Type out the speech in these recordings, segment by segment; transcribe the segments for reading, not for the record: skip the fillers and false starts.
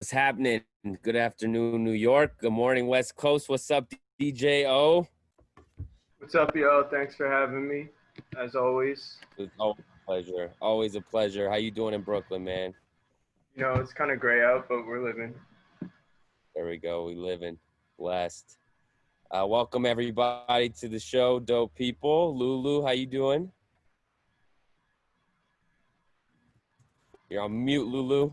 What's happening? Good afternoon, New York. Good morning, West Coast. What's up, DJ O? What's up, yo? Thanks for having me, as always. It's always a pleasure. Always a pleasure. How you doing in Brooklyn, man? You know, it's kind of gray out, but we're living. There we go. We living. Blessed. Welcome, everybody, to the show, Dope People. Lulu, how you doing? You're on mute, Lulu.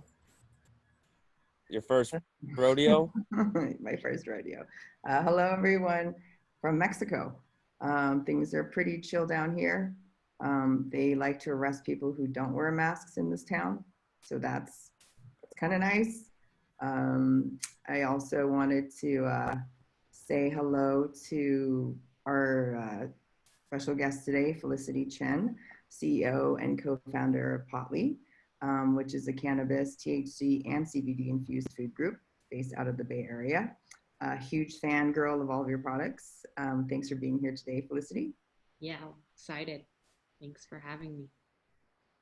Your first rodeo? My first rodeo. Hello, everyone from Mexico. Things are pretty chill down here. They like to arrest people who don't wear masks in this town. So that's kind of nice. I also wanted to say hello to our special guest today, Felicity Chen, CEO and co-founder of Potli, which is a cannabis, THC, and CBD infused food group based out of the Bay Area. A huge fangirl of all of your products. Thanks for being here today, Felicity. Yeah, excited. Thanks for having me.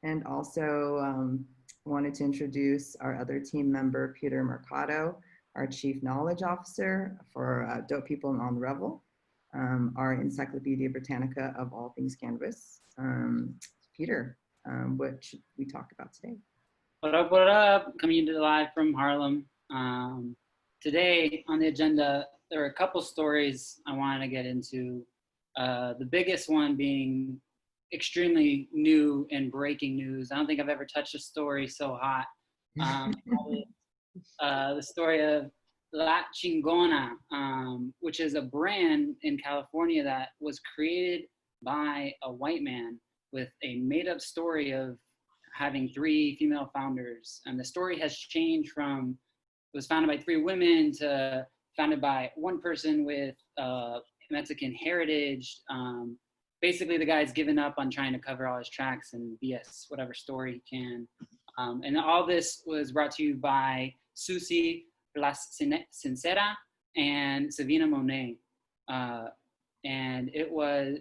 And also wanted to introduce our other team member, Peter Mercado, our Chief Knowledge Officer for Dope People and On the Revel, our Encyclopedia Britannica of all things cannabis. Peter, what should we talk about today? What up, what up? Coming to you live from Harlem. Today on the agenda, there are a couple stories I wanted to get into. The biggest one being extremely new and breaking news. I don't think I've ever touched a story so hot. The story of La Chingona, which is a brand in California that was created by a white man with a made-up story of having 3 female founders. And the story has changed from, it was founded by 3 women to founded by 1 person with Mexican heritage. Basically, the guy's given up on trying to cover all his tracks and BS whatever story he can. And all this was brought to you by Susie La Sincera and Savina Monet. And it was,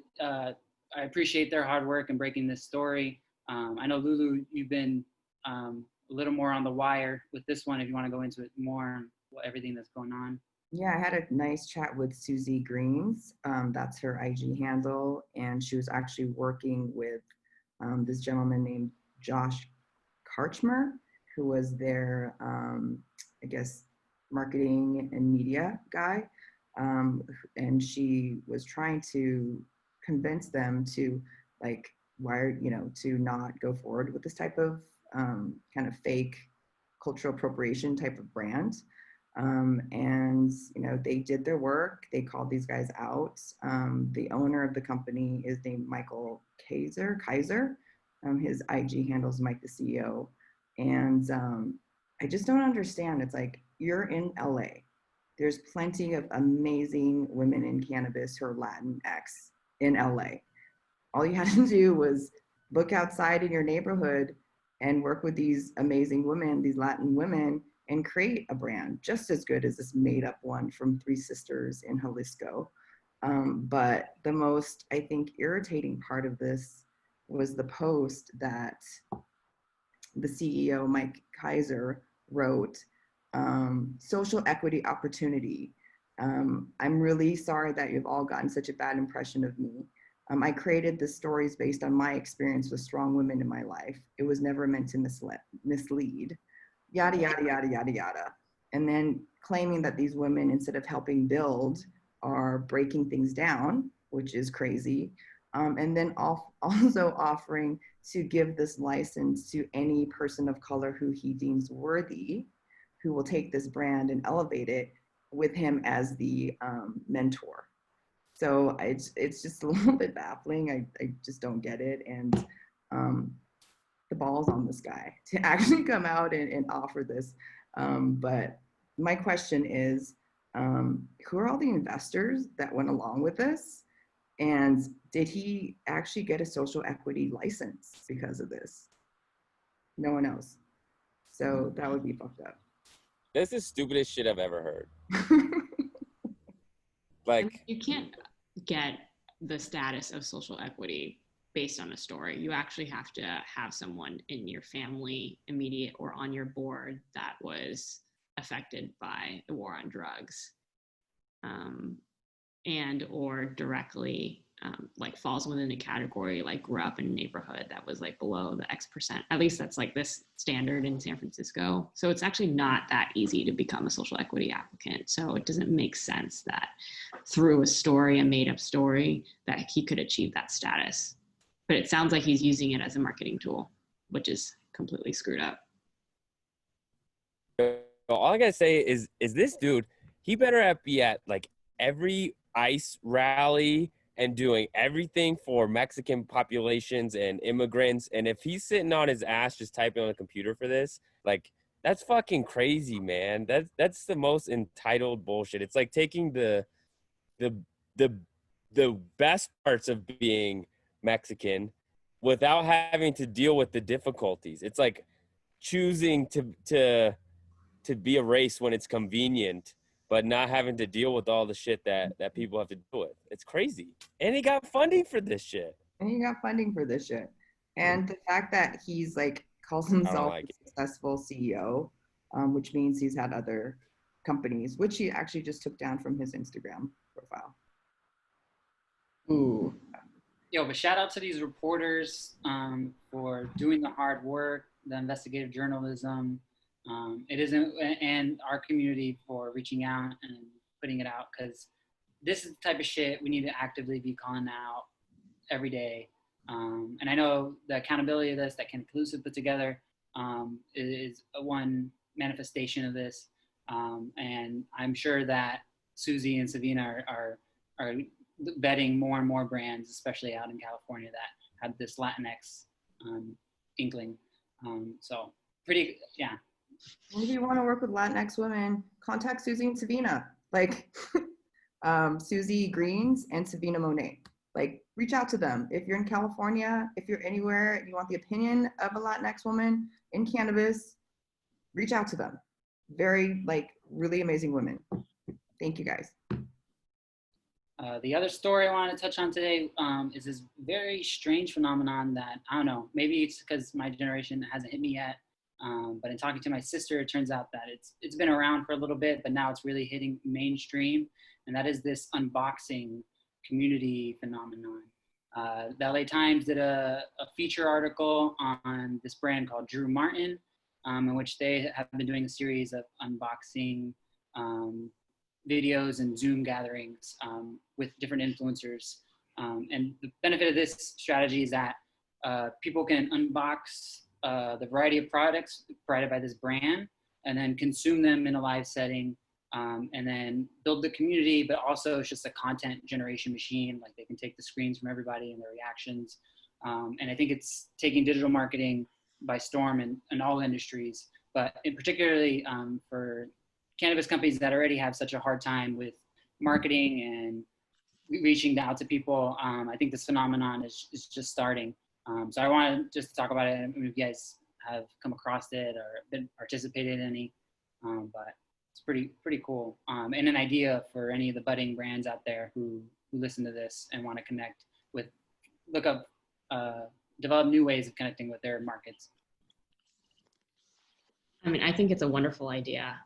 I appreciate their hard work in breaking this story. I know, Lulu, you've been a little more on the wire with this one, if you want to go into it more, everything that's going on. Yeah, I had a nice chat with Susie Greens. That's her IG handle. And she was actually working with this gentleman named Josh Karchmer, who was their, I guess, marketing and media guy. And she was trying to convince them to to not go forward with this type of kind of fake cultural appropriation type of brand. And they did their work. They called these guys out. The owner of the company is named Michael Kaiser. His IG handles Mike the CEO. And I just don't understand. It's like, you're in LA. There's plenty of amazing women in cannabis who are Latinx in LA. All you had to do was look outside in your neighborhood and work with these amazing women, these Latin women, and create a brand just as good as this made up one from 3 sisters in Jalisco. But the most, I think, irritating part of this was the post that the CEO, Mike Kaiser, wrote, social equity opportunity. I'm really sorry that you've all gotten such a bad impression of me. I created the stories based on my experience with strong women in my life. It was never meant to mislead, yada, yada, yada, yada, yada. And then claiming that these women, instead of helping build, are breaking things down, which is crazy. And then also offering to give this license to any person of color who he deems worthy, who will take this brand and elevate it with him as the mentor. So it's just a little bit baffling. I just don't get it. And the ball's on this guy to actually come out and offer this. But my question is, who are all the investors that went along with this? And did he actually get a social equity license because of this? No one knows. So that would be fucked up. That's the stupidest shit I've ever heard. Like, you can't get the status of social equity based on a story. You actually have to have someone in your family, immediate, or on your board that was affected by the war on drugs, and or directly like falls within a category, like grew up in a neighborhood that was like below the X percent. At least that's like this standard in San Francisco. So it's actually not that easy to become a social equity applicant. So it doesn't make sense that through a story, a made up story, that he could achieve that status. But it sounds like he's using it as a marketing tool, which is completely screwed up. All I gotta say is this dude, he better be at like every ICE rally and doing everything for Mexican populations and immigrants. And if he's sitting on his ass just typing on the computer for this, like, that's fucking crazy, man. That's the most entitled bullshit. It's like taking the best parts of being Mexican without having to deal with the difficulties. It's like choosing to be a race when it's convenient, but not having to deal with all the shit that people have to deal with. It's crazy. And he got funding for this shit. And the fact that he's like calls himself a successful CEO, which means he's had other companies, which he actually just took down from his Instagram profile. Ooh. Yo, but shout out to these reporters for doing the hard work, the investigative journalism. It isn't, and our community for reaching out and putting it out, because this is the type of shit we need to actively be calling out every day. And I know the accountability of this that Ken Calusa put together is one manifestation of this. And I'm sure that Susie and Savina are vetting more and more brands, especially out in California, that have this Latinx inkling. So pretty, yeah. If you want to work with Latinx women, contact Susie and Savina, like Susie Greens and Savina Monet. Like, reach out to them. If you're in California, if you're anywhere, and you want the opinion of a Latinx woman in cannabis, reach out to them. Very, like, really amazing women. Thank you, guys. The other story I want to touch on today is this very strange phenomenon that, I don't know, maybe it's because my generation hasn't hit me yet. But in talking to my sister, it turns out that it's been around for a little bit, but now it's really hitting mainstream. And that is this unboxing community phenomenon. The LA Times did a feature article on this brand called Drew Martin, in which they have been doing a series of unboxing videos and Zoom gatherings with different influencers. And the benefit of this strategy is that people can unbox the variety of products provided by this brand and then consume them in a live setting, and then build the community, but also it's just a content generation machine. Like, they can take the screens from everybody and their reactions. And I think it's taking digital marketing by storm in all industries, but in particularly for cannabis companies that already have such a hard time with marketing and reaching out to people. I think this phenomenon is just starting. So I want to just talk about it. I mean, if you guys have come across it or been participated in any, but it's pretty cool. And an idea for any of the budding brands out there who listen to this and want to connect with, develop new ways of connecting with their markets. I mean, I think it's a wonderful idea.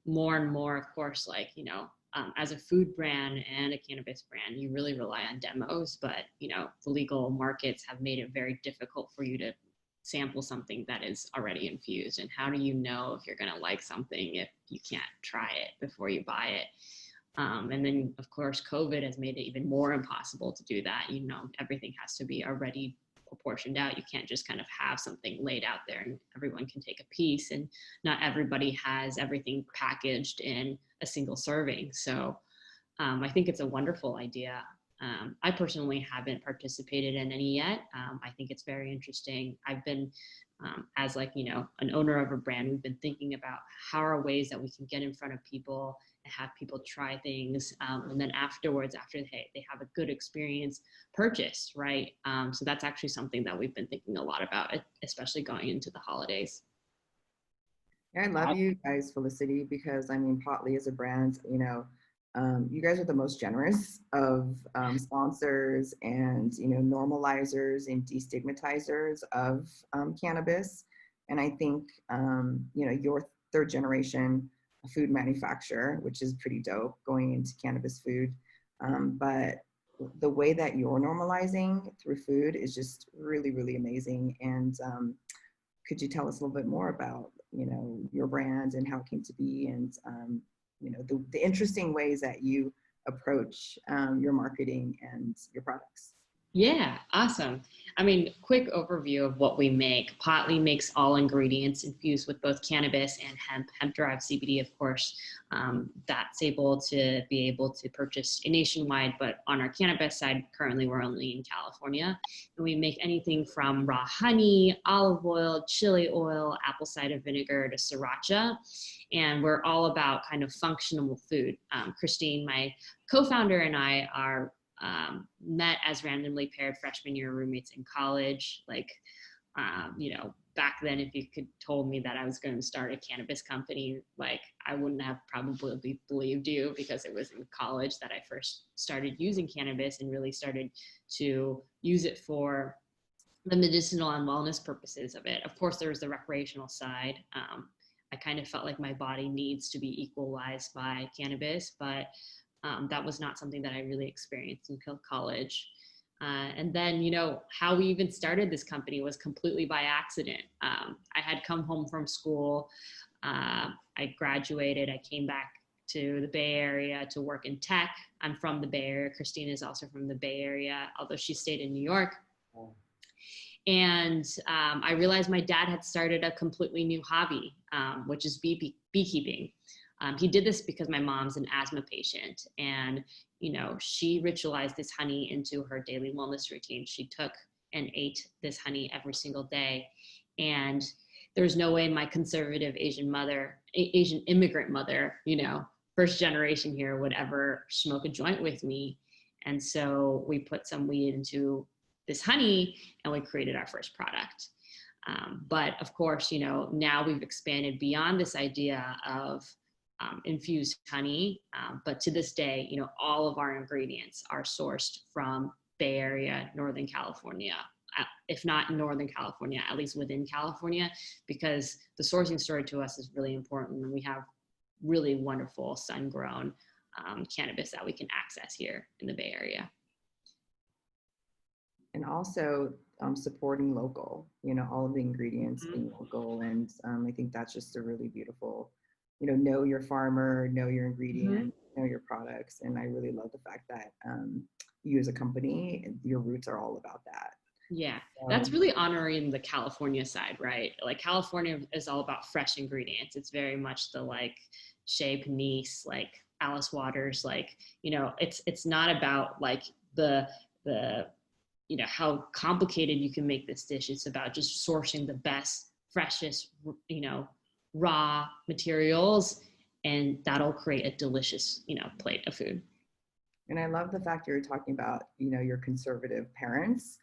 More and more, of course, like, you know, as a food brand and a cannabis brand, you really rely on demos, but, you know, the legal markets have made it very difficult for you to sample something that is already infused. And how do you know if you're going to like something if you can't try it before you buy it? And then, of course, COVID has made it even more impossible to do that. You know, everything has to be already proportioned out. You can't just kind of have something laid out there and everyone can take a piece, and not everybody has everything packaged in a single serving. So I think it's a wonderful idea. I personally haven't participated in any yet. I think it's very interesting. I've been, as like, you know, an owner of a brand, we've been thinking about how are ways that we can get in front of people and have people try things. And then afterwards, after they have a good experience, purchase, right? So that's actually something that we've been thinking a lot about, especially going into the holidays. Yeah, I love you guys, Felicity, because I mean, Potly as a brand, you know, you guys are the most generous of sponsors and, you know, normalizers and destigmatizers of cannabis. And I think, you know, your third generation food manufacturer, which is pretty dope going into cannabis food. But the way that you're normalizing through food is just really, really amazing. And could you tell us a little bit more about, your brand and how it came to be, and, the interesting ways that you approach your marketing and your products? Yeah, awesome. I mean, quick overview of what we make. Potly makes all ingredients infused with both cannabis and hemp-derived CBD, of course. That's able to purchase nationwide, but on our cannabis side, currently we're only in California. And we make anything from raw honey, olive oil, chili oil, apple cider vinegar to sriracha. And we're all about kind of functional food. Christine, my co-founder, and I are met as randomly paired freshman year roommates in college. Back then, if you could told me that I was going to start a cannabis company, I wouldn't have probably believed you, because it was in college that I first started using cannabis and really started to use it for the medicinal and wellness purposes of it. Of course, there was the recreational side. I kind of felt like my body needs to be equalized by cannabis, but that was not something that I really experienced until college. And then, how we even started this company was completely by accident. I had come home from school. I graduated. I came back to the Bay Area to work in tech. I'm from the Bay Area. Christine is also from the Bay Area, although she stayed in New York. And I realized my dad had started a completely new hobby, which is beekeeping. He did this because my mom's an asthma patient, and, she ritualized this honey into her daily wellness routine. She took and ate this honey every single day. And there's no way my conservative Asian immigrant mother, first generation here, would ever smoke a joint with me. And so we put some weed into this honey and we created our first product. But of course, now we've expanded beyond this idea of infused honey. But to this day, all of our ingredients are sourced from Bay Area, Northern California, if not Northern California, at least within California, because the sourcing story to us is really important. And we have really wonderful sun-grown cannabis that we can access here in the Bay Area. And also supporting local, all of the ingredients being local. And I think that's just a really beautiful, know your farmer, know your ingredient, know your products. And I really love the fact that you as a company, your roots are all about that. Yeah, that's really honoring the California side, right? Like California is all about fresh ingredients. It's very much the Chez Panisse, Alice Waters, it's not about the how complicated you can make this dish. It's about just sourcing the best, freshest, raw materials, and that'll create a delicious, plate of food. And I love the fact you're talking about, your conservative parents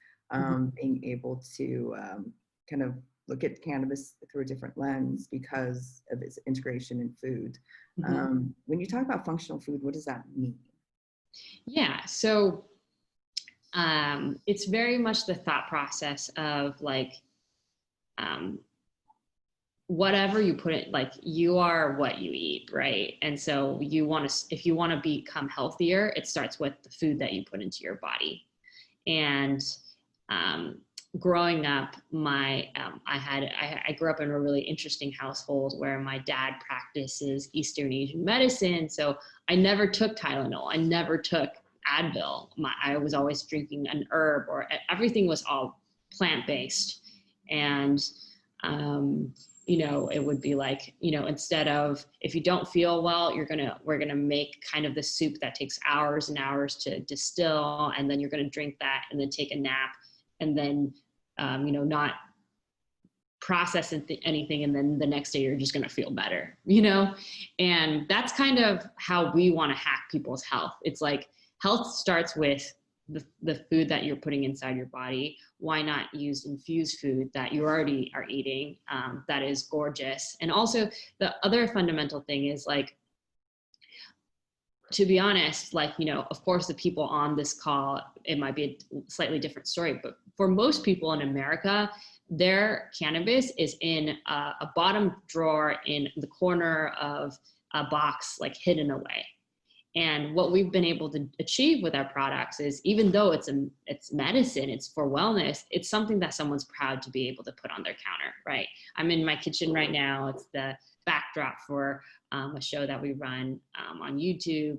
being able to kind of look at cannabis through a different lens because of its integration in food. When you talk about functional food, what does that mean? Yeah, so it's very much the thought process of whatever you put it, you are what you eat, right? And so if you want to become healthier, it starts with the food that you put into your body. And growing up, I grew up in a really interesting household where my dad practices Eastern Asian medicine. So I never took Tylenol. I never took Advil. I was always drinking an herb, or everything was all plant-based. And, it would be instead of, if you don't feel well, we're going to make kind of the soup that takes hours and hours to distill. And then you're going to drink that and then take a nap and then, not process anything. And then the next day you're just going to feel better, and that's kind of how we want to hack people's health. It's health starts with the food that you're putting inside your body. Why not use infused food that you already are eating that is gorgeous? And also the other fundamental thing is to be honest, of course the people on this call, it might be a slightly different story, but for most people in America, their cannabis is in a bottom drawer in the corner of a box, like hidden away. And what we've been able to achieve with our products is, even though it's medicine, it's for wellness, it's something that someone's proud to be able to put on their counter, right? I'm in my kitchen right now. It's the backdrop for a show that we run on YouTube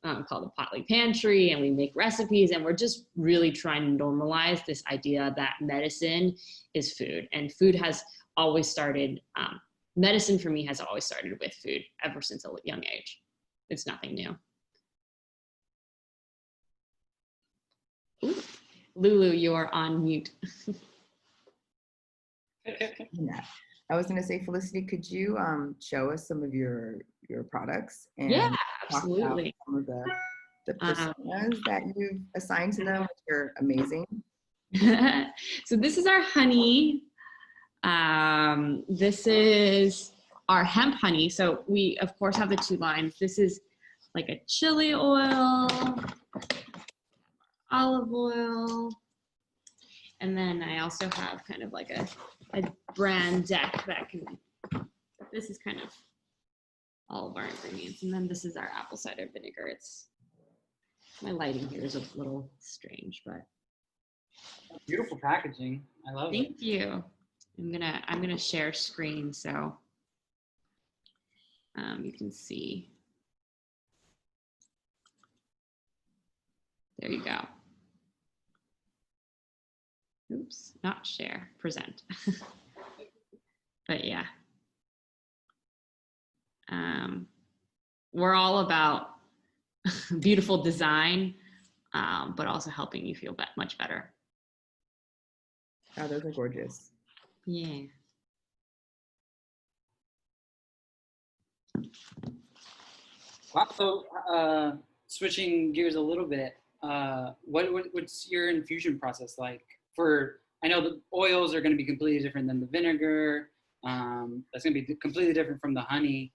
called the Potluck Pantry, and we make recipes, and we're just really trying to normalize this idea that medicine is food, and food has always started, medicine for me has always started with food ever since a young age. It's nothing new. Ooh, Lulu, you're on mute. Yeah. I was going to say, Felicity, could you personas us some of your products and Yeah, talk about absolutely. some of the personas that you've assigned to them, which are amazing? So this is our honey. This is our hemp honey. So we, of course, have the two lines. This is like a chili oil, olive oil, and then I also have kind of like a brand deck that can, this is kind of all of our ingredients. And then this is our apple cider vinegar. It's, my lighting here is a little strange, but. Beautiful packaging. I love it. Thank you. I'm gonna share screen so you can see. There you go. Oops, not share, present. But yeah, we're all about beautiful design, but also helping you feel much better. Oh, those are gorgeous. Yeah. Wow. So switching gears a little bit, what's your infusion process like? I know the oils are going to be completely different than the vinegar. That's going to be completely different from the honey.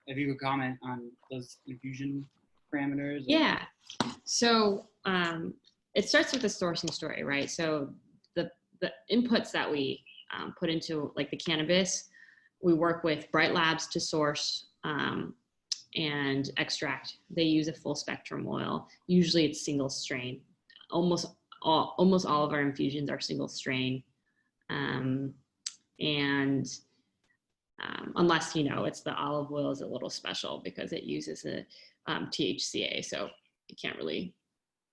If you could comment on those infusion parameters. Yeah. So it starts with the sourcing story, right? So the inputs that we put into like the cannabis, we work with Bright Labs to source and extract. They use a full spectrum oil. Usually it's single strain. Almost all of our infusions are single strain. Unless, it's the olive oil is a little special because it uses a THCA, so you can't really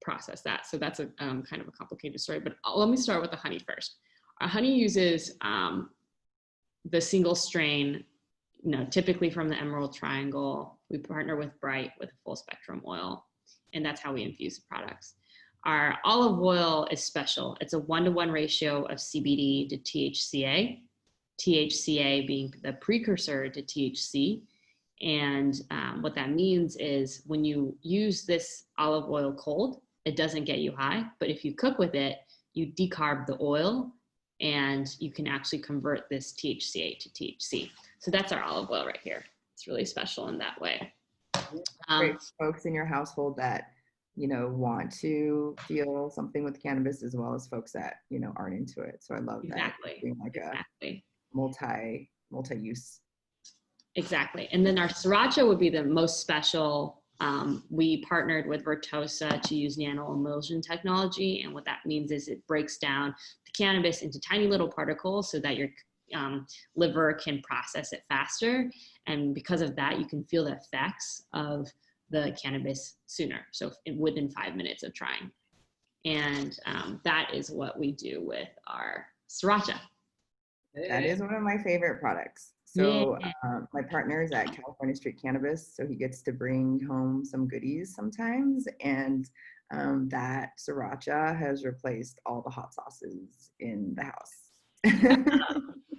process that. So that's a kind of a complicated story, but let me start with the honey first. Our honey uses the single strain, typically from the Emerald Triangle. We partner with Bright with a full spectrum oil, and that's how we infuse the products. Our olive oil is special. It's a 1-to-1 ratio of CBD to THCA, THCA being the precursor to THC. And what that means is when you use this olive oil cold, it doesn't get you high, but if you cook with it, you decarb the oil and you can actually convert this THCA to THC. So that's our olive oil right here. It's really special in that way. Great folks in your household that, want to feel something with cannabis, as well as folks that, aren't into it. So I love that. Being like a multi-use. Exactly. And then our sriracha would be the most special. We partnered with Vertosa to use nano emulsion technology. And what that means is it breaks down the cannabis into tiny little particles so that your liver can process it faster. And because of that, you can feel the effects of the cannabis sooner. So within 5 minutes of trying. And that is what we do with our sriracha. That is one of my favorite products. So my partner is at California Street Cannabis, so he gets to bring home some goodies sometimes. And that sriracha has replaced all the hot sauces in the house.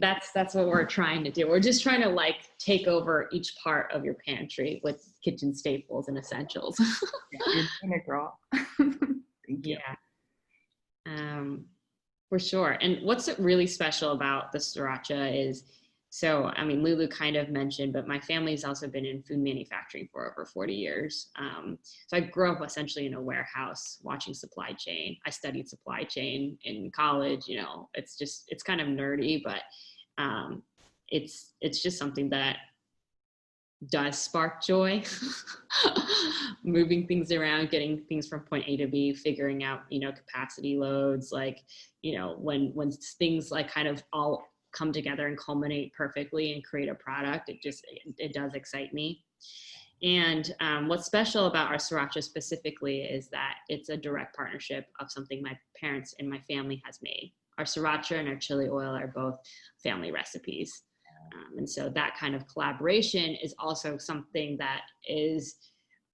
That's what we're trying to do. We're just trying to take over each part of your pantry with kitchen staples and essentials. Yeah, you're doing it, girl. Thank you. Yeah. For sure. And what's really special about the sriracha is So, I mean, Lulu kind of mentioned, but my family's also been in food manufacturing for over 40 years. So I grew up essentially in a warehouse watching supply chain. I studied supply chain in college. You know, it's kind of nerdy, but it's just something that does spark joy. Moving things around, getting things from point A to B, figuring out, you know, capacity loads, like, you know, when things like kind of all come together and culminate perfectly and create a product, it does excite me. And what's special about our sriracha specifically is that it's a direct partnership of something my parents and my family has made. Our sriracha and our chili oil are both family recipes. And so that kind of collaboration is also something that is,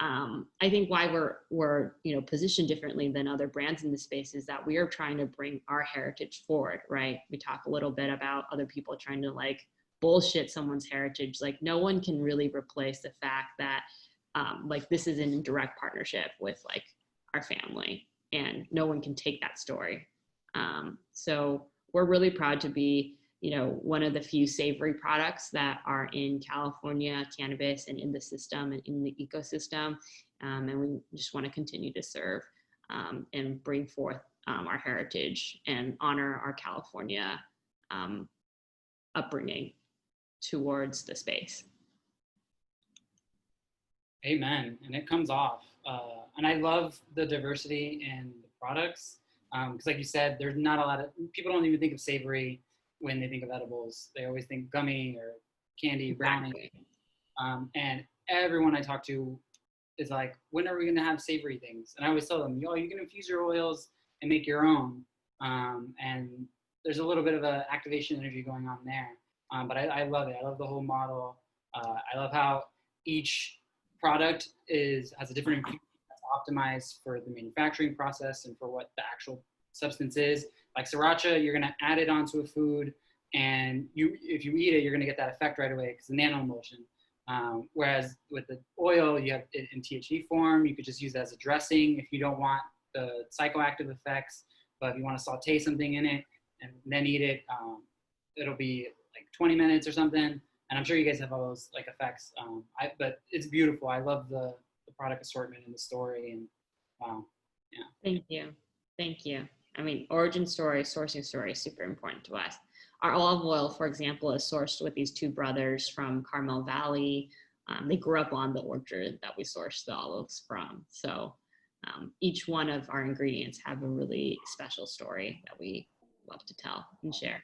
I think why we're, you know, positioned differently than other brands in the space is that we are trying to bring our heritage forward, right? We talk a little bit about other people trying to like bullshit someone's heritage. Like no one can really replace the fact that like this is in direct partnership with like our family, and no one can take that story. So we're really proud to be, you know, one of the few savory products that are in California cannabis and in the system and in the ecosystem. And we just want to continue to serve and bring forth our heritage and honor our California upbringing towards the space. Amen. And it comes off. And I love the diversity in the products. Because like you said, there's not a lot of, people don't even think of savory when they think of edibles. They always think gummy or candy, brownie. And everyone I talk to is like, when are we going to have savory things? And I always tell them, yo, you can infuse your oils and make your own. And there's a little bit of a activation energy going on there. But I love it. I love the whole model. I love how each product has a different ingredient that's optimized for the manufacturing process and for what the actual substance is. Like sriracha, you're gonna add it onto a food, and if you eat it, you're gonna get that effect right away because the nanoemulsion. Whereas with the oil, you have it in THC form. You could just use it as a dressing if you don't want the psychoactive effects. But if you want to saute something in it and then eat it, it'll be like 20 minutes or something. And I'm sure you guys have all those like effects. But it's beautiful. I love the product assortment and the story. And wow, yeah. Thank you. Thank you. I mean, origin story, sourcing story is super important to us. Our olive oil, for example, is sourced with these two brothers from Carmel Valley. They grew up on the orchard that we sourced the olives from. So each one of our ingredients have a really special story that we love to tell and share.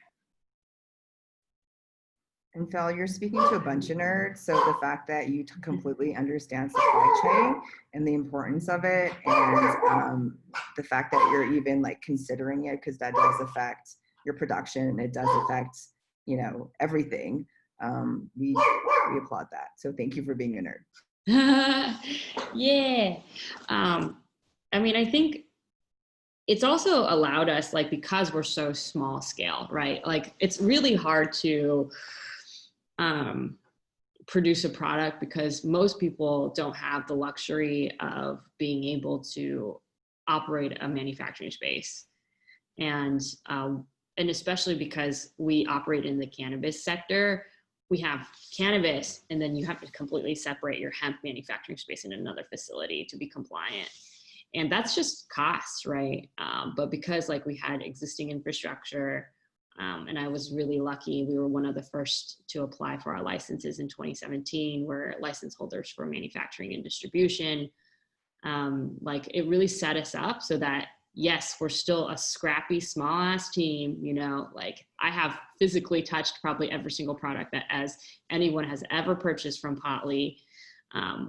And Phil, you're speaking to a bunch of nerds, so the fact that you completely understand supply chain and the importance of it, and the fact that you're even like considering it, because that does affect your production, and it does affect, you know, everything. We applaud that. So thank you for being a nerd. Yeah. I mean, I think it's also allowed us, like, because we're so small scale, right? Like, it's really hard to produce a product because most people don't have the luxury of being able to operate a manufacturing space. And especially because we operate in the cannabis sector, we have cannabis, and then you have to completely separate your hemp manufacturing space in another facility to be compliant. And that's just cost, right? But because like we had existing infrastructure, and I was really lucky, we were one of the first to apply for our licenses in 2017. We're license holders for manufacturing and distribution. Like it really set us up so that, yes, we're still a scrappy, small ass team, you know, like I have physically touched probably every single product that as anyone has ever purchased from Potli.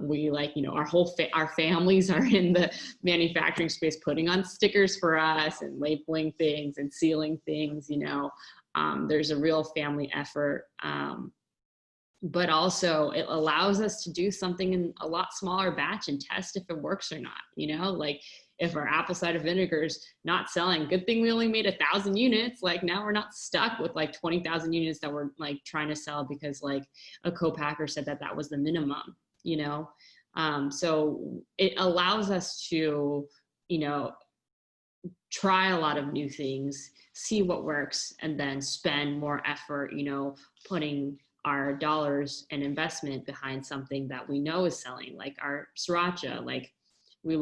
We like, you know, our families are in the manufacturing space, putting on stickers for us and labeling things and sealing things, you know. There's a real family effort. But also it allows us to do something in a lot smaller batch and test if it works or not, you know, like if our apple cider vinegar is not selling, good thing we only made 1,000 units. Like now we're not stuck with like 20,000 units that we're like trying to sell because like a co-packer said that was the minimum, you know? So it allows us to, you know, try a lot of new things, see what works, and then spend more effort, putting our dollars and investment behind something that we know is selling, like our sriracha. Like we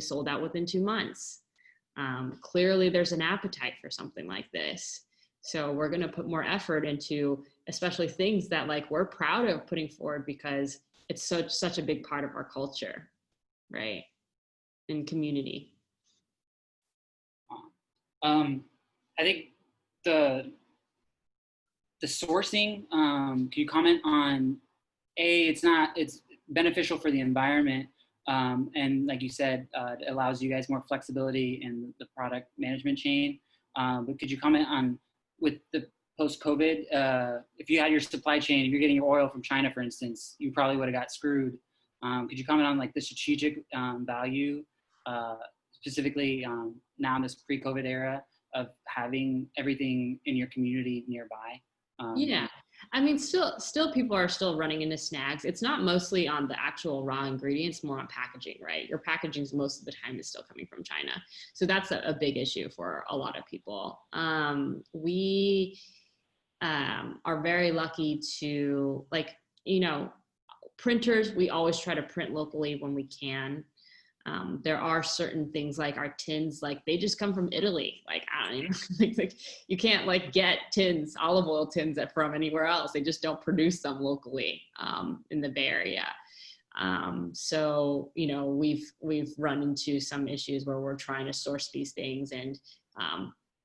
sold out within 2 months. Clearly there's an appetite for something like this. So we're going to put more effort into, especially things that like we're proud of putting forward because it's such a big part of our culture, right? And community. I think the sourcing, can you comment on, it's beneficial for the environment, and like you said, it allows you guys more flexibility in the product management chain. But could you comment on, with the post-COVID, if you had your supply chain, if you're getting your oil from China, for instance, you probably would have got screwed. Could you comment on like the strategic value, specifically now in this pre-COVID era, of having everything in your community nearby? Yeah, I mean, still people are still running into snags. It's not mostly on the actual raw ingredients, more on packaging, right? Your packaging most of the time is still coming from China. So that's a big issue for a lot of people. We are very lucky to, like, printers, we always try to print locally when we can. There are certain things like our tins, like they just come from Italy. Like, I don't know, like you can't like get tins, olive oil tins from anywhere else. They just don't produce them locally in the Bay Area. So, we've run into some issues where we're trying to source these things and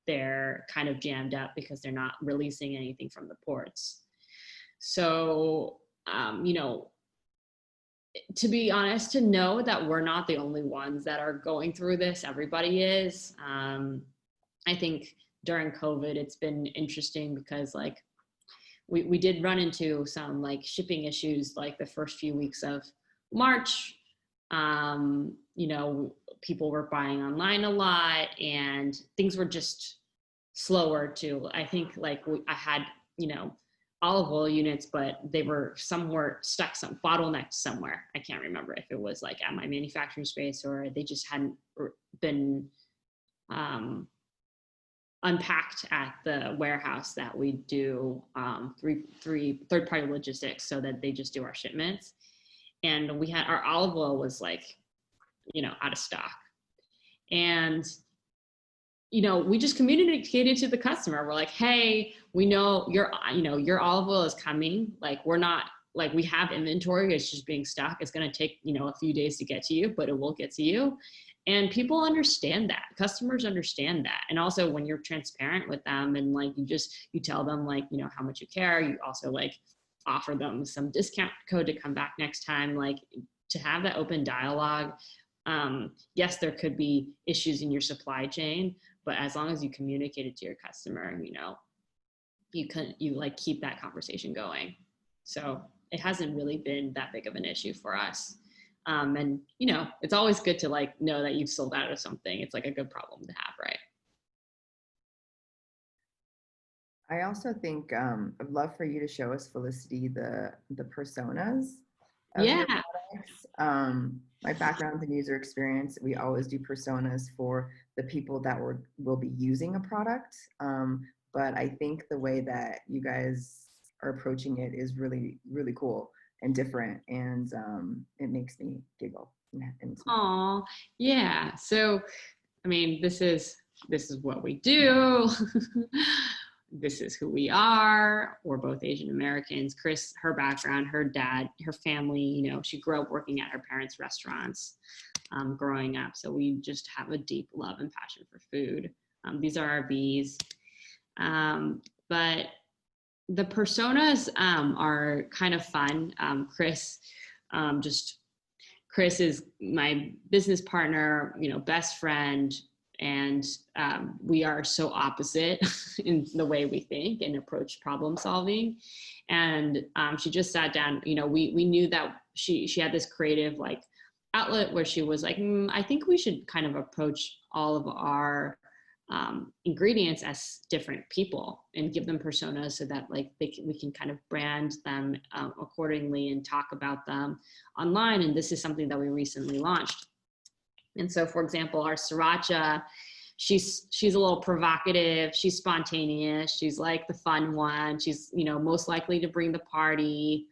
they're kind of jammed up because they're not releasing anything from the ports. So, to be honest, to know that we're not the only ones that are going through this, everybody is. I think during COVID, it's been interesting because like we did run into some like shipping issues like the first few weeks of March. People were buying online a lot and things were just slower too. I think like I had, olive oil units, but some were stuck, some bottlenecked somewhere. I can't remember if it was like at my manufacturing space or they just hadn't been unpacked at the warehouse that we do third-party logistics, so that they just do our shipments. And we had our olive oil was like, out of stock. And we just communicated to the customer. We're like, hey, we know your olive oil is coming. Like, we're not, like, we have inventory. It's just being stuck. It's going to take, a few days to get to you, but it will get to you. And people understand that. Customers understand that. And also when you're transparent with them and like, you tell them like, how much you care. You also like offer them some discount code to come back next time, like to have that open dialogue. Yes, there could be issues in your supply chain, but as long as you communicate it to your customer, you like keep that conversation going. So it hasn't really been that big of an issue for us. And it's always good to like know that you've sold out of something. It's like a good problem to have, right? I also think I'd love for you to show us, Felicity, the personas of your products. My background in user experience, we always do personas for the people that will be using a product. But I think the way that you guys are approaching it is really, really cool and different, and it makes me giggle. Oh, yeah. So, I mean, this is what we do. This is who we are. We're both Asian Americans. Chris, her background, her dad, her family, she grew up working at her parents' restaurants growing up. So we just have a deep love and passion for food. These are our Bs. But the personas are kind of fun. Chris is my business partner, best friend, and we are so opposite in the way we think and approach problem solving. And she just sat down, we knew that she had this creative like outlet where she was like, I think we should kind of approach all of our ingredients as different people and give them personas so that like we can kind of brand them accordingly and talk about them online. And this is something that we recently launched. And so, for example, our sriracha, she's a little provocative. She's spontaneous. She's like the fun one. She's, you know, most likely to bring the party,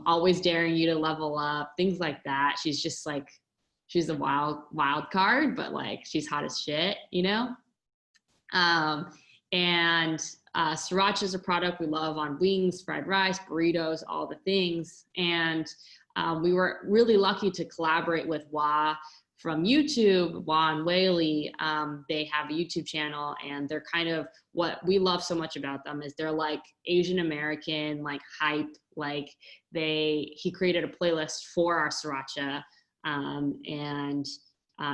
always daring you to level up, things like that. She's just like, she's a wild card, but like she's hot as shit, you know? And sriracha is a product we love on wings, fried rice, burritos, all the things. And we were really lucky to collaborate with Wah from YouTube, Wah and Whaley. They have a YouTube channel, and they're kind of, what we love so much about them is they're like Asian American, like hype, like he created a playlist for our sriracha. And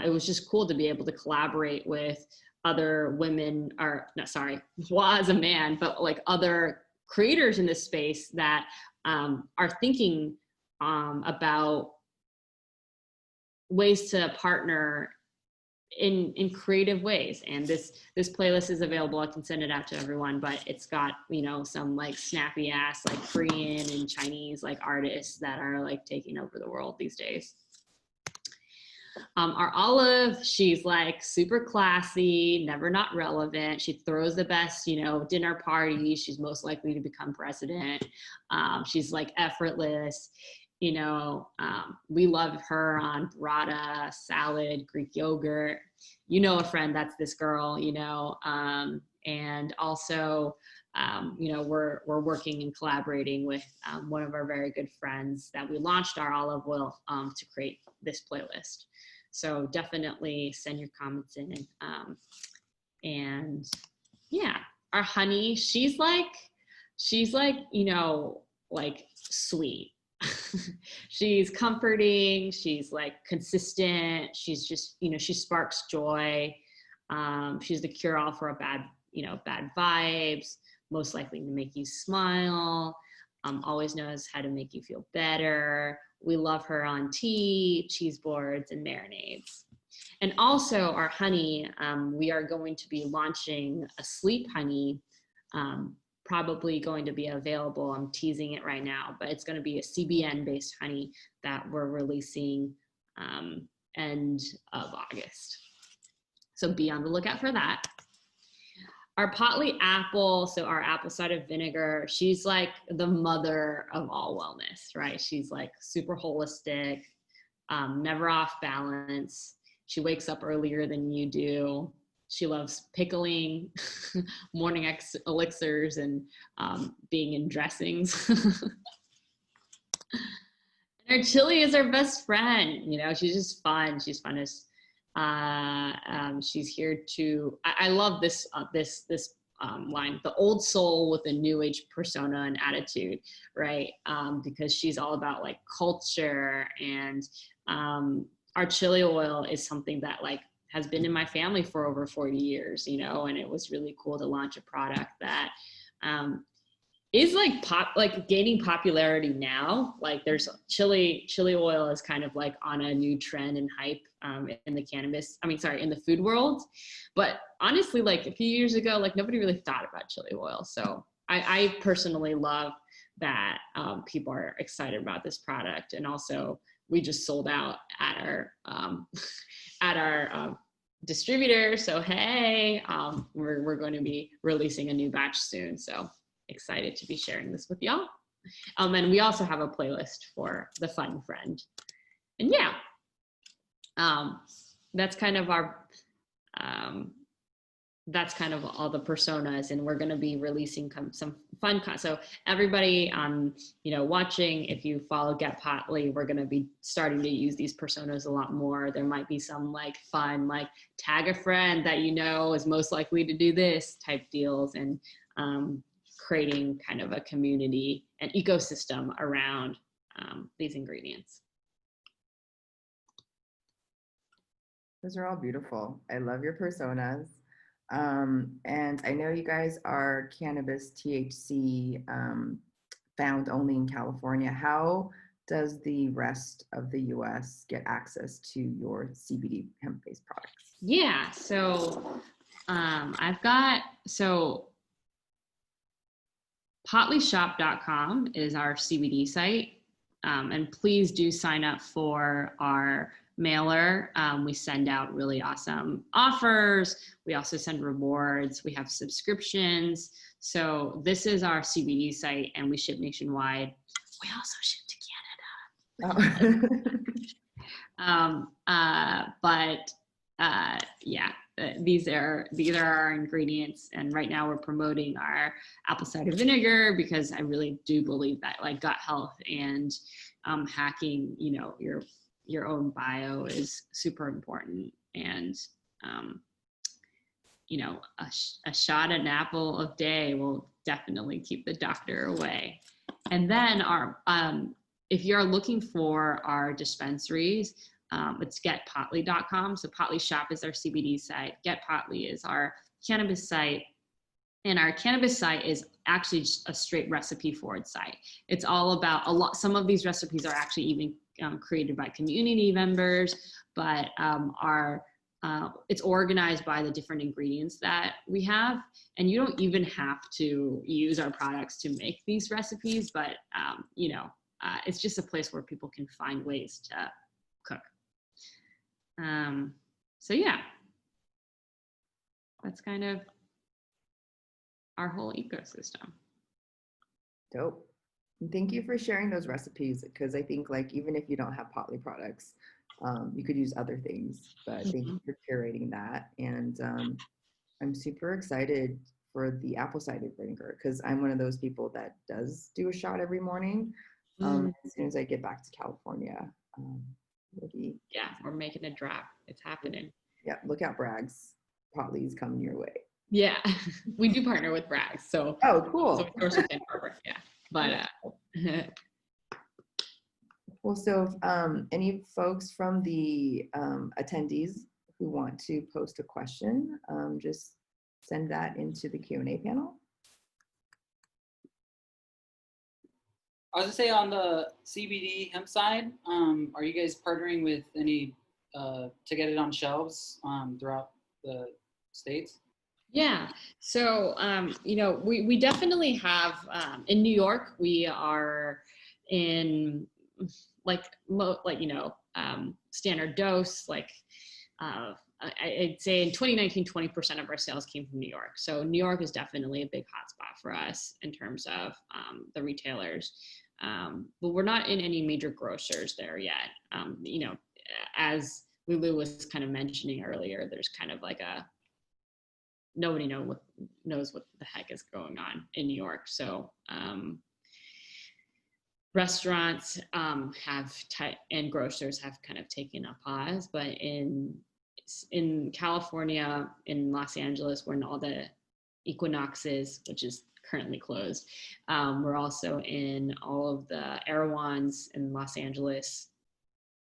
it was just cool to be able to collaborate with other women, or no, sorry, Wah as a man, but like other creators in this space that are thinking about ways to partner in creative ways. And this playlist is available. I can send it out to everyone, but it's got, you know, some like snappy ass like Korean and Chinese like artists that are like taking over the world these days. Our Olive, she's like super classy, never not relevant. She throws the best, you know, dinner party. She's most likely to become president. She's like effortless. You know, we love her on burrata, salad, Greek yogurt. You know, a friend, that's this girl, you know, and also, you know, we're working and collaborating with one of our very good friends that we launched our olive oil to create this playlist. So definitely send your comments in. And yeah, our honey, she's like, you know, like sweet. She's comforting. She's like consistent. She's just, you know, she sparks joy. She's the cure all for bad vibes, most likely to make you smile. Always knows how to make you feel better. We love her on tea, cheese boards, and marinades. And also our honey, we are going to be launching a sleep honey, probably going to be available. I'm teasing it right now, but it's going to be a CBN-based honey that we're releasing end of August. So be on the lookout for that. Our Potley apple, so our apple cider vinegar, she's like the mother of all wellness, right? She's like super holistic, never off balance. She wakes up earlier than you do. She loves pickling, morning elixirs, and being in dressings. And her chili is her best friend. You know, she's just fun. She's fun as. She's here to. I love this line: the old soul with a new age persona and attitude, right? Because she's all about like culture, and our chili oil is something that like has been in my family for over 40 years, you know, and it was really cool to launch a product that is like gaining popularity now. Like there's chili oil is kind of like on a new trend and hype in the food world. But honestly, like a few years ago, like nobody really thought about chili oil. So I personally love that people are excited about this product. And also we just sold out at our distributor. So, hey, we're going to be releasing a new batch soon. So excited to be sharing this with y'all. And we also have a playlist for the fun friend. And yeah, that's kind of our, that's kind of all the personas, and we're going to be releasing some fun so everybody watching, if you follow Get Potley, we're going to be starting to use these personas a lot more. There might be some like fun, like tag a friend that you know is most likely to do this type deals, and creating kind of a community and ecosystem around these ingredients. Those are all beautiful. I love your personas. And I know you guys are cannabis THC found only in California. How does the rest of the US get access to your CBD hemp-based products? Yeah, so PotleyShop.com is our CBD site. And please do sign up for our mailer. We send out really awesome offers. We also send rewards. We have subscriptions. So this is our CBD site, and we ship nationwide. We also ship to Canada. These are our ingredients, and right now we're promoting our apple cider vinegar because I really do believe that like gut health and hacking, you know, your own bio is super important, and you know, a shot an apple a day will definitely keep the doctor away. And then our if you're looking for our dispensaries, it's getpotly.com. So Potly Shop is our CBD site. Get Potly is our cannabis site. And our cannabis site is actually just a straight recipe forward site. It's all about some of these recipes are actually even created by community members, but it's organized by the different ingredients that we have. And you don't even have to use our products to make these recipes, but it's just a place where people can find ways to cook. So yeah, that's kind of our whole ecosystem. Dope. And thank you for sharing those recipes, because I think like even if you don't have Potly products, you could use other things, but thank you for curating that. And I'm super excited for the apple cider vinegar, because I'm one of those people that does do a shot every morning. As soon as I get back to California, yeah, we're making a drop. It's happening. Yeah, look out, Bragg's. Potly's coming your way. Yeah, we do partner with Bragg's, so oh, cool. So of course we can work, yeah. But well, so any folks from the attendees who want to post a question, just send that into the Q&A panel. I was gonna say on the CBD hemp side, are you guys partnering with any to get it on shelves throughout the states? Yeah, so we definitely have in New York. We are in standard dose. I'd say in 2019, 20% of our sales came from New York. So New York is definitely a big hotspot for us in terms of the retailers. But we're not in any major grocers there yet. As Lulu was kind of mentioning earlier, there's kind of like nobody knows what the heck is going on in New York. So restaurants and grocers have kind of taken a pause, but in California, in Los Angeles, we're in all the Equinoxes, which is currently closed. We're also in all of the Erewhons in Los Angeles,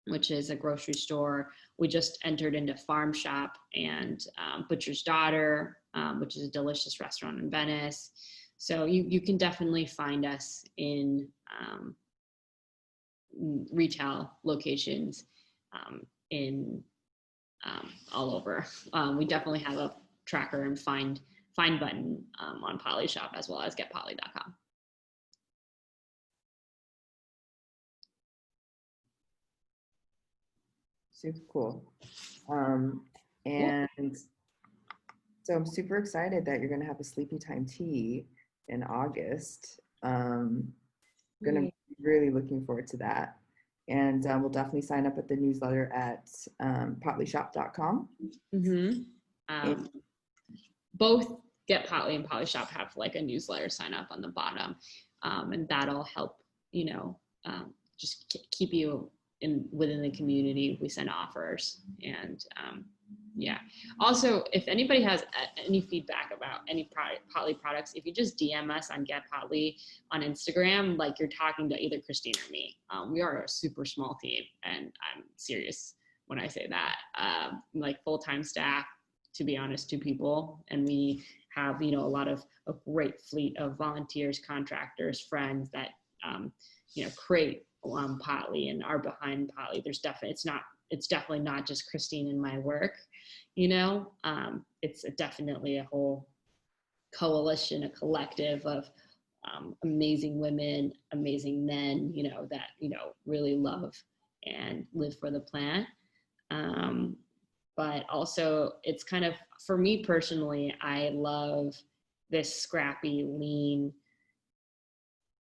which is a grocery store. We just entered into Farm Shop and Butcher's Daughter, which is a delicious restaurant in Venice. So you can definitely find us in retail locations in all over. We definitely have a tracker and find button on Potly Shop, as well as getpotly.com. Super cool. And so I'm super excited that you're going to have a Sleepy Time tea in August. Going to be really looking forward to that. And we'll definitely sign up at the newsletter at potlyshop.com. Both Get Potly and Potly Shop have like a newsletter sign up on the bottom. And that'll help, just keep you within the community. We send offers, and also if anybody has any feedback about any Potly products, if you just DM us on Get Potly on Instagram, like you're talking to either Christine or me. We are a super small team, and I'm serious when I say that. Like full-time staff, to be honest, 2 people, and we have a lot of a great fleet of volunteers, contractors, friends that create Potly and are behind Potly. It's definitely not just Christine and my work, it's definitely a whole coalition, a collective of amazing women, amazing men, that really love and live for the plant. But also it's kind of, for me personally, I love this scrappy, lean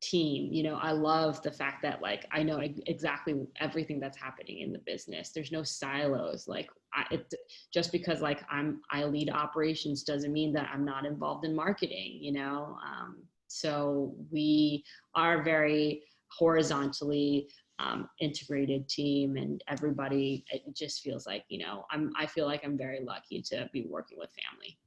team. You know, I love the fact that like I know exactly everything that's happening in the business. There's no silos. Like just because like I lead operations doesn't mean that I'm not involved in marketing, you know. So we are very horizontally integrated team, and everybody, it just feels like, you know, I feel like I'm very lucky to be working with family.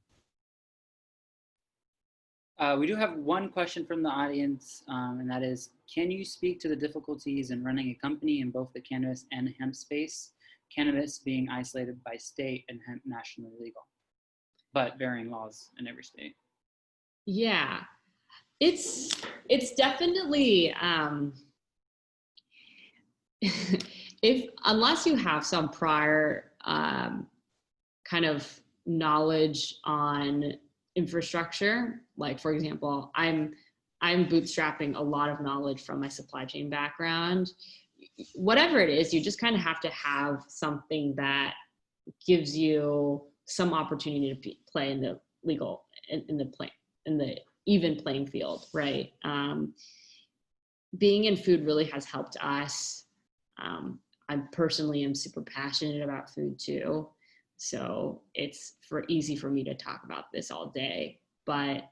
We do have one question from the audience, and that is, can you speak to the difficulties in running a company in both the cannabis and hemp space, cannabis being isolated by state and hemp nationally legal, but varying laws in every state? Yeah, it's definitely, unless you have some prior kind of knowledge on infrastructure, like for example, I'm bootstrapping a lot of knowledge from my supply chain background. Whatever it is, you just kind of have to have something that gives you some opportunity to play in the legal, in the even playing field, right? Being in food really has helped us. I personally am super passionate about food too. So it's easy for me to talk about this all day. But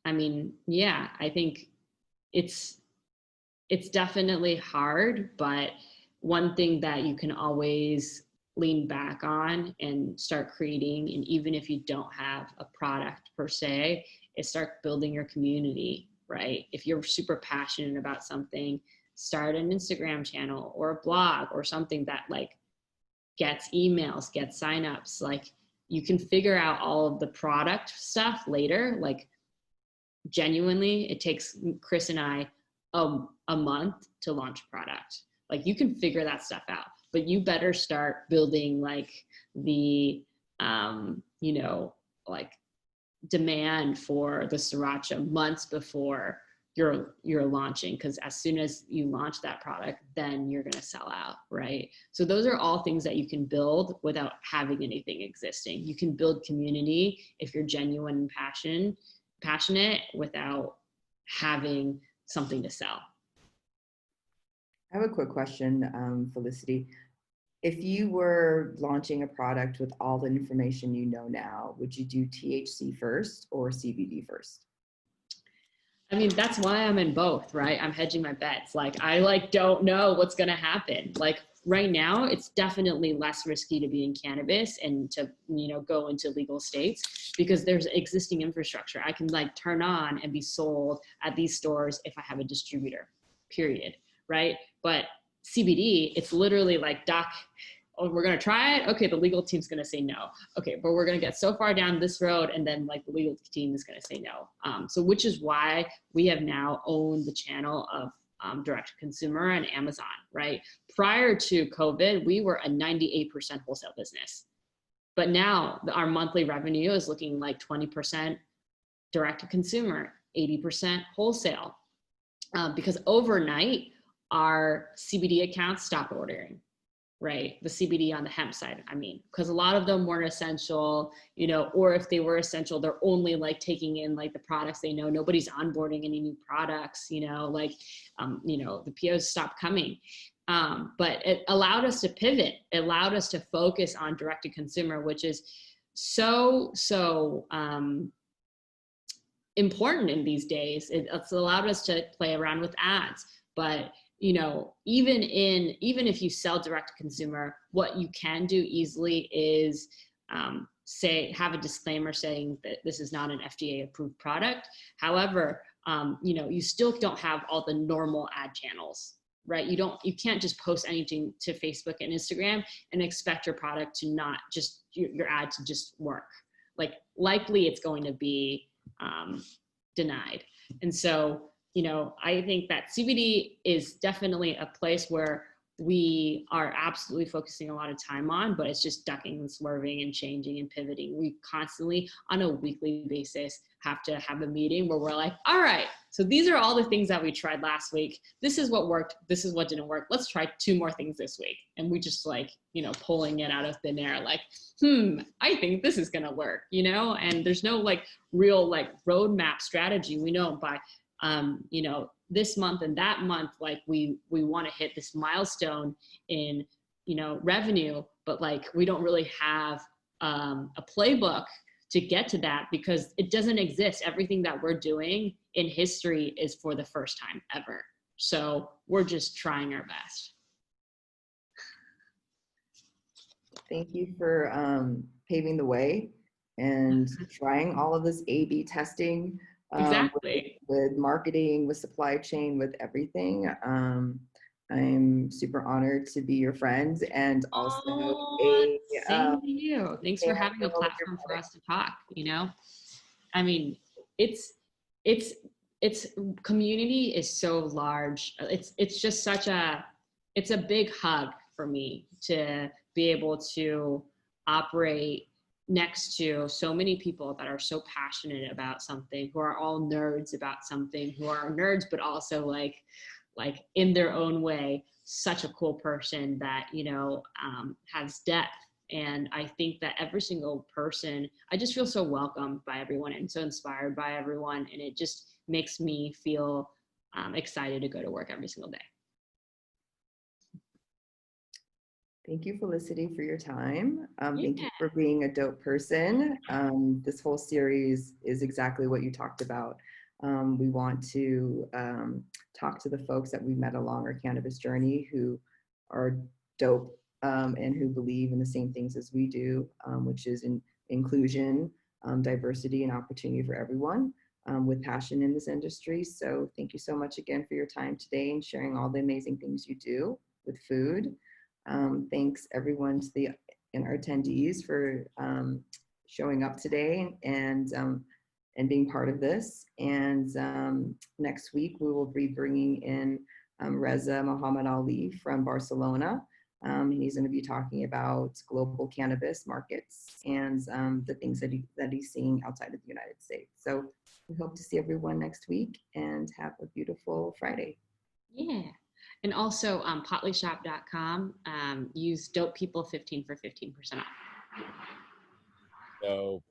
I mean, yeah, I think it's definitely hard, but one thing that you can always lean back on and start creating, and even if you don't have a product per se, is start building your community, right? If you're super passionate about something, start an Instagram channel or a blog or something that like gets emails, gets signups. Like you can figure out all of the product stuff later. Like genuinely, it takes Chris and I a month to launch a product. Like you can figure that stuff out, but you better start building like the, you know, like demand for the sriracha months before you're launching, because as soon as you launch that product, then you're going to sell out, right? So those are all things that you can build without having anything existing. You can build community if you're genuine and passionate without having something to sell. I have a quick question, Felicity. If you were launching a product with all the information you know now, would you do THC first or CBD first? I mean, that's why I'm in both, right? I'm hedging my bets. Like, I like don't know what's going to happen. Like right now, it's definitely less risky to be in cannabis and to, you know, go into legal states because there's existing infrastructure. I can like turn on and be sold at these stores if I have a distributor, period, right? But CBD, it's literally like, doc, oh, we're going to try it. Okay, the legal team's going to say no. Okay, but we're going to get so far down this road, and then like the legal team is going to say no. So which is why we have now owned the channel of direct to consumer and Amazon, right? Prior to COVID, we were a 98% wholesale business. But now our monthly revenue is looking like 20% direct to consumer, 80% wholesale. Because overnight, our CBD accounts stopped ordering. Right, the CBD on the hemp side, I mean, because a lot of them weren't essential, you know, or if they were essential, they're only like taking in like the products they know. Nobody's onboarding any new products, you know, like, you know, the POs stopped coming. But it allowed us to pivot. It allowed us to focus on direct to consumer, which is so important in these days. It's allowed us to play around with ads, but you know, even if you sell direct to consumer, what you can do easily is have a disclaimer saying that this is not an FDA approved product. However, you know, you still don't have all the normal ad channels, right? You can't just post anything to Facebook and Instagram and expect your product to not just your ad to just work. Like likely it's going to be denied. And so, you know, I think that CBD is definitely a place where we are absolutely focusing a lot of time on, but it's just ducking and swerving and changing and pivoting. We constantly, on a weekly basis, have to have a meeting where we're like, all right, So these are all the things that we tried last week. This is what worked. This is what didn't work. Let's try 2 more things this week. And we just like, pulling it out of thin air, like, I think this is going to work, and there's no like real like roadmap strategy. We know by, this month and that month, like we want to hit this milestone in, revenue, but like, we don't really have a playbook to get to that because it doesn't exist. Everything that we're doing in history is for the first time ever. So we're just trying our best. Thank you for paving the way and trying all of this A/B testing. Exactly. With marketing, with supply chain, with everything. I'm super honored to be your friend and also same to you. Thanks for having a platform for us to talk. I mean, it's community is so large. It's just it's a big hug for me to be able to operate next to so many people that are so passionate about something, who are all nerds about something, who are nerds, but also like in their own way, such a cool person that, has depth. And I think that every single person, I just feel so welcomed by everyone and so inspired by everyone. And it just makes me feel excited to go to work every single day. Thank you, Felicity, for your time. Thank you for being a dope person. This whole series is exactly what you talked about. We want to talk to the folks that we met along our cannabis journey who are dope and who believe in the same things as we do, which is inclusion, diversity, and opportunity for everyone with passion in this industry. So thank you so much again for your time today and sharing all the amazing things you do with food. Thanks everyone and our attendees for showing up today and being part of this. And next week we will be bringing in Reza Muhammad Ali from Barcelona. He's going to be talking about global cannabis markets and the things that he's seeing outside of the United States. So we hope to see everyone next week and have a beautiful Friday. Yeah. And also potlyshop.com, use dope people 15 for 15% off. So